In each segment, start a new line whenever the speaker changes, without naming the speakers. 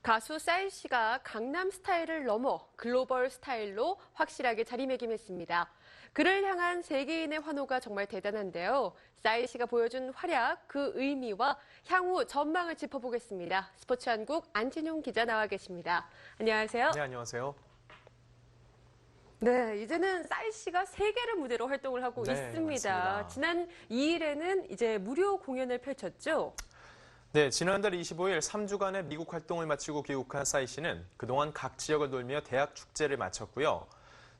가수 싸이 씨가 강남 스타일을 넘어 글로벌 스타일로 확실하게 자리매김했습니다. 그를 향한 세계인의 환호가 정말 대단한데요. 싸이 씨가 보여준 활약, 그 의미와 향후 전망을 짚어보겠습니다. 스포츠한국 안진용 기자 나와 계십니다. 안녕하세요.
네, 안녕하세요.
네, 이제는 싸이 씨가 세계를 무대로 활동을 하고 있습니다.
맞습니다.
지난 2일에는 이제 무료 공연을 펼쳤죠.
네, 지난달 25일 3주간의 미국 활동을 마치고 귀국한 싸이 씨는 그동안 각 지역을 돌며 대학 축제를 마쳤고요.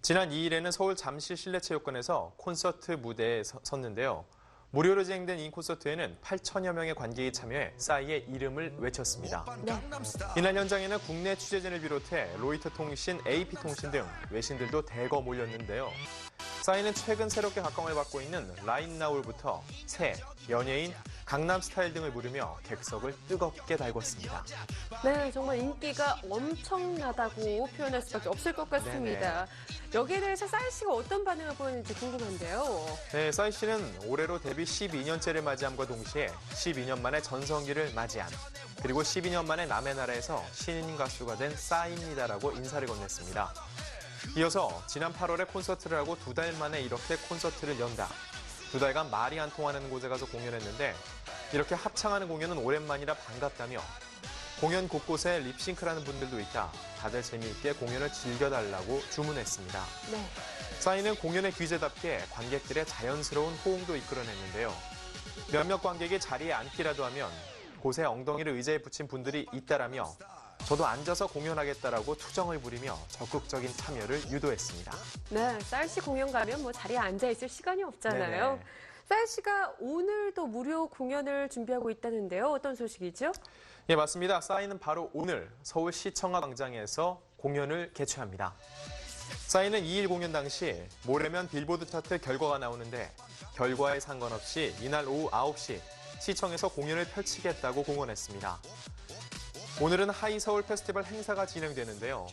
지난 2일에는 서울 잠실 실내체육관에서 콘서트 무대에 섰는데요. 무료로 진행된 이 콘서트에는 8천여 명의 관객이 참여해 싸이의 이름을 외쳤습니다.
네.
이날 현장에는 국내 취재진을 비롯해 로이터 통신, AP통신 등 외신들도 대거 몰렸는데요. 싸이는 최근 새롭게 각광을 받고 있는 라인나울부터 새, 연예인, 강남 스타일 등을 부르며 객석을 뜨겁게 달궜습니다.
네, 정말 인기가 엄청나다고 표현할 수밖에 없을 것 같습니다. 여기에 대해서 싸이 씨가 어떤 반응을 보였는지 궁금한데요.
네, 싸이 씨는 올해로 데뷔 12년째를 맞이함과 동시에 12년 만에 전성기를 맞이한, 그리고 12년 만에 남의 나라에서 신인 가수가 된 싸이입니다라고 인사를 건넸습니다. 이어서 지난 8월에 콘서트를 하고 2달 만에 이렇게 콘서트를 연다. 2달간 말이 안 통하는 곳에 가서 공연했는데 이렇게 합창하는 공연은 오랜만이라 반갑다며 공연 곳곳에 립싱크라는 분들도 있다. 다들 재미있게 공연을 즐겨달라고 주문했습니다.
네.
싸이는 공연의 귀재답게 관객들의 자연스러운 호응도 이끌어냈는데요. 몇몇 관객이 자리에 앉기라도 하면 곳에 엉덩이를 의자에 붙인 분들이 있다라며 저도 앉아서 공연하겠다라고 투정을 부리며 적극적인 참여를 유도했습니다.
네, 싸이 씨 공연 가면 뭐 자리에 앉아 있을 시간이 없잖아요.
네네.
싸이 씨가 오늘도 무료 공연을 준비하고 있다는데요. 어떤 소식이죠?
예, 맞습니다. 싸이는 바로 오늘 서울시청화 광장에서 공연을 개최합니다. 싸이는 2일 공연 당시 모레면 빌보드 차트 결과가 나오는데 결과에 상관없이 이날 오후 9시 시청에서 공연을 펼치겠다고 공언했습니다. 오늘은 하이서울 페스티벌 행사가 진행되는데요.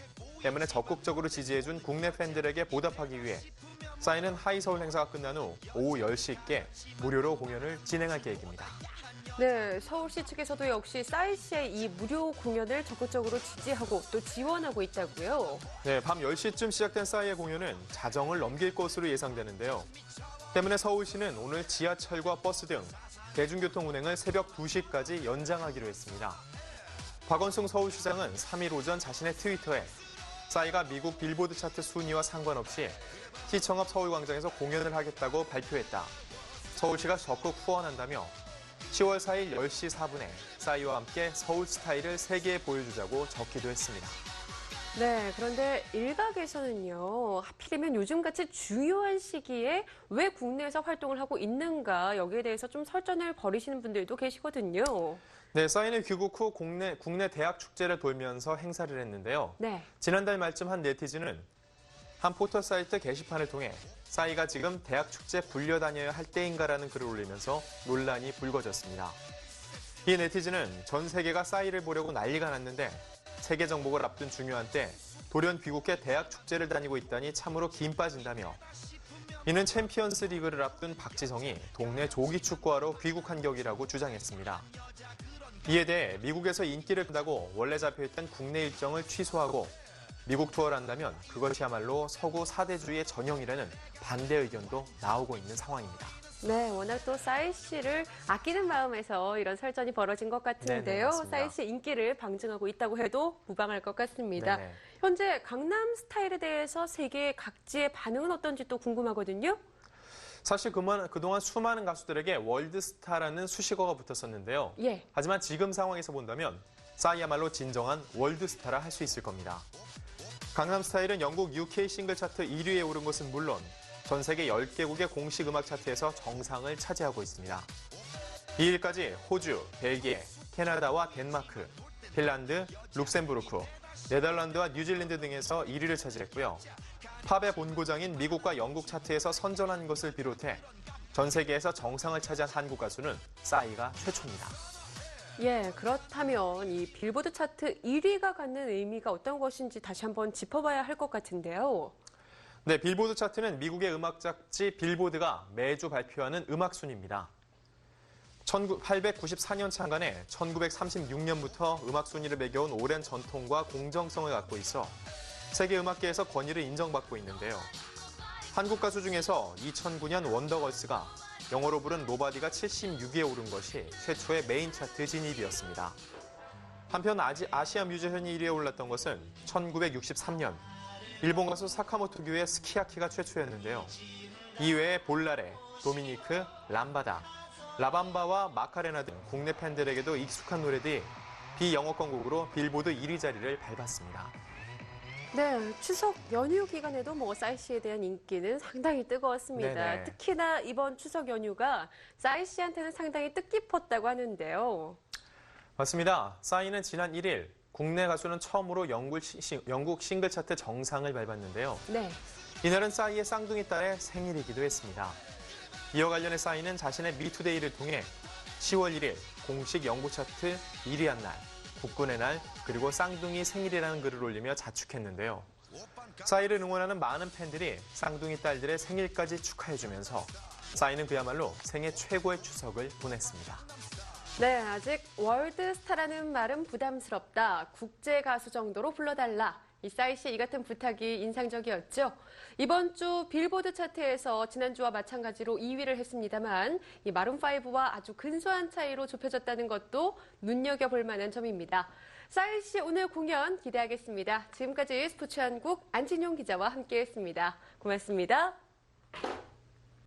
때문에 적극적으로 지지해준 국내 팬들에게 보답하기 위해 싸이는 하이서울 행사가 끝난 후 오후 10시께 무료로 공연을 진행할 계획입니다.
네, 서울시 측에서도 역시 싸이 씨의 이 무료 공연을 적극적으로 지지하고 또 지원하고 있다고요.
네, 밤 10시쯤 시작된 싸이의 공연은 자정을 넘길 것으로 예상되는데요. 때문에 서울시는 오늘 지하철과 버스 등 대중교통 운행을 새벽 2시까지 연장하기로 했습니다. 박원순 서울시장은 3일 오전 자신의 트위터에 싸이가 미국 빌보드 차트 순위와 상관없이 시청 앞 서울광장에서 공연을 하겠다고 발표했다. 서울시가 적극 후원한다며 10월 4일 10시 4분에 싸이와 함께 서울 스타일을 세계에 보여주자고 적기도 했습니다.
네, 그런데 일각에서는요, 하필이면 요즘같이 중요한 시기에 왜 국내에서 활동을 하고 있는가, 여기에 대해서 좀 설전을 벌이시는 분들도 계시거든요.
네, 싸이는 귀국 후 국내 대학 축제를 돌면서 행사를 했는데요.
네.
지난달 말쯤 한 네티즌은 한 포털 사이트 게시판을 통해 싸이가 지금 대학 축제 불려다녀야 할 때인가라는 글을 올리면서 논란이 불거졌습니다. 이 네티즌은 전 세계가 싸이를 보려고 난리가 났는데 세계 정복을 앞둔 중요한 때 돌연 귀국해 대학 축제를 다니고 있다니 참으로 김 빠진다며 이는 챔피언스 리그를 앞둔 박지성이 동네 조기 축구하러 귀국한 격이라고 주장했습니다. 이에 대해 미국에서 인기를 끈다고 원래 잡혀있던 국내 일정을 취소하고 미국 투어를 한다면 그것이야말로 서구 사대주의의 전형이라는 반대 의견도 나오고 있는 상황입니다.
네, 워낙 또 싸이 씨를 아끼는 마음에서 이런 설전이 벌어진 것 같은데요.
네네,
싸이 씨의 인기를 방증하고 있다고 해도 무방할 것 같습니다.
네네.
현재 강남 스타일에 대해서 세계 각지의 반응은 어떤지 또 궁금하거든요.
사실 그동안 수많은 가수들에게 월드스타라는 수식어가 붙었었는데요.
예.
하지만 지금 상황에서 본다면 싸이야말로 진정한 월드스타라 할 수 있을 겁니다. 강남스타일은 영국 UK 싱글 차트 1위에 오른 것은 물론 전 세계 10개국의 공식 음악 차트에서 정상을 차지하고 있습니다. 2일까지 호주, 벨기에, 캐나다와 덴마크, 핀란드, 룩셈부르크, 네덜란드와 뉴질랜드 등에서 1위를 차지했고요. 팝의 본고장인 미국과 영국 차트에서 선전한 것을 비롯해 전 세계에서 정상을 차지한 한국 가수는 싸이가 최초입니다.
예, 그렇다면 이 빌보드 차트 1위가 갖는 의미가 어떤 것인지 다시 한번 짚어봐야 할 것 같은데요.
네, 빌보드 차트는 미국의 음악 잡지 빌보드가 매주 발표하는 음악 순위입니다. 1894년 창간해 1936년부터 음악 순위를 매겨온 오랜 전통과 공정성을 갖고 있어 세계 음악계에서 권위를 인정받고 있는데요. 한국 가수 중에서 2009년 원더걸스가 영어로 부른 노바디가 76위에 오른 것이 최초의 메인 차트 진입이었습니다. 한편 아시아 뮤지션이 1위에 올랐던 것은 1963년 일본 가수 사카모토규의 스키야키가 최초였는데요. 이외에 볼라레, 도미니크, 람바다, 라밤바와 마카레나 등 국내 팬들에게도 익숙한 노래들이 비영어권 곡으로 빌보드 1위 자리를 밟았습니다.
네, 추석 연휴 기간에도 싸이 씨에 대한 인기는 상당히 뜨거웠습니다.
네네.
특히나 이번 추석 연휴가 싸이 씨한테는 상당히 뜻깊었다고 하는데요.
맞습니다. 싸이는 지난 1일 국내 가수는 처음으로 영국 싱글 차트 정상을 밟았는데요.
네.
이날은 싸이의 쌍둥이 딸의 생일이기도 했습니다. 이와 관련해 싸이는 자신의 미투데이를 통해 10월 1일 공식 영국 차트 1위한 날, 국군의 날, 그리고 쌍둥이 생일이라는 글을 올리며 자축했는데요. 싸이를 응원하는 많은 팬들이 쌍둥이 딸들의 생일까지 축하해주면서 싸이는 그야말로 생애 최고의 추석을 보냈습니다.
네, 아직 월드스타라는 말은 부담스럽다. 국제 가수 정도로 불러달라. 이 싸이 씨의 이 같은 부탁이 인상적이었죠. 이번 주 빌보드 차트에서 지난주와 마찬가지로 2위를 했습니다만 이 마룬5와 아주 근소한 차이로 좁혀졌다는 것도 눈여겨볼 만한 점입니다. 싸이 씨 오늘 공연 기대하겠습니다. 지금까지 스포츠한국 안진용 기자와 함께했습니다. 고맙습니다.